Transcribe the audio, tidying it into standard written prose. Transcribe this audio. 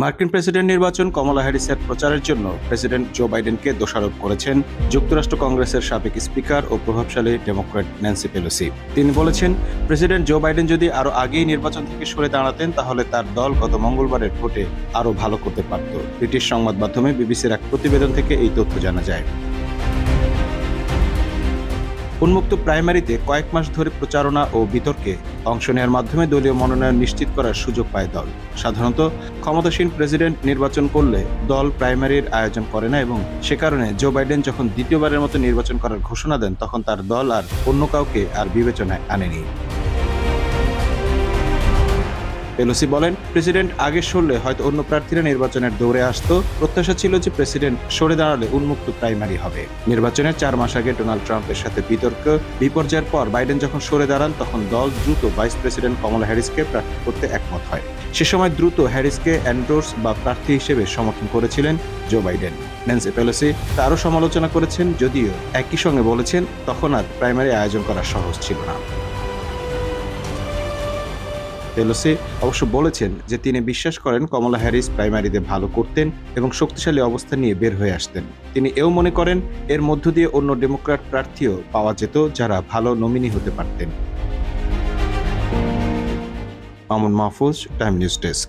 মার্কিন প্রেসিডেন্ট নির্বাচন কমলা হ্যারিসের প্রচারের জন্য প্রেসিডেন্ট জো বাইডেনকে দোষারোপ করেছেন যুক্তরাষ্ট্র কংগ্রেসের সাবেক স্পিকার ও প্রভাবশালী ডেমোক্র্যাট ন্যান্সি পেলোসি। তিনি বলেছেন, প্রেসিডেন্ট জো বাইডেন যদি আরও আগেই নির্বাচন থেকে সরে দাঁড়াতেন তাহলে তার দল গত মঙ্গলবারের ভোটে আরও ভালো করতে পারত। ব্রিটিশ সংবাদ মাধ্যমে বিবিসির এক প্রতিবেদন থেকে এই তথ্য জানা যায়। উন্মুক্ত প্রাইমারিতে কয়েক মাস ধরে প্রচারণা ও বিতর্কে অংশ নেওয়ার মাধ্যমে দলীয় মনোনয়ন নিশ্চিত করার সুযোগ পায় দল। সাধারণত ক্ষমতাসীন প্রেসিডেন্ট নির্বাচন করলে দল প্রাইমারির আয়োজন করে না এবং সে কারণে জো বাইডেন যখন দ্বিতীয়বারের মতো নির্বাচন করার ঘোষণা দেন তখন তার দল আর অন্য কাউকে আর বিবেচনায় আনেনি। পেলোসি বলেন, প্রেসিডেন্ট আগে সরলে হয়তো অন্য প্রার্থীরা নির্বাচনের দৌড়ে আসতো। প্রত্যাশা ছিল যে প্রেসিডেন্ট সরে দাঁড়ালে উন্মুক্ত প্রাইমারি হবে। নির্বাচনের 4 মাস আগে ডোনাল্ড ট্রাম্পের সাথে বিতর্ক বিপর্যয়ের পর বাইডেন যখন সরে দাঁড়ান তখন দল দ্রুত ভাইস প্রেসিডেন্ট কমলা হ্যারিসকে প্রার্থী করতে একমত হয়। সে সময় দ্রুত হ্যারিসকে এন্ডোর্স বা প্রার্থী হিসেবে সমর্থন করেছিলেন জো বাইডেন। ন্যান্সি পেলোসি তারও সমালোচনা করেছেন, যদিও একই সঙ্গে বলেছেন তখন আর প্রাইমারি আয়োজন করা সহজ ছিল না। পেলোসি অবশ্য বলেছেন যে তিনি বিশ্বাস করেন কমলা হ্যারিস প্রাইমারিতে ভালো করতেন এবং শক্তিশালী অবস্থান নিয়ে বের হয়ে আসতেন। তিনি এও মনে করেন এর মধ্য দিয়ে অন্য ডেমোক্র্যাট প্রার্থীও পাওয়া যেত যারা ভালো নমিনি হতে পারতেন। Mamun Mahfuz, time news desk.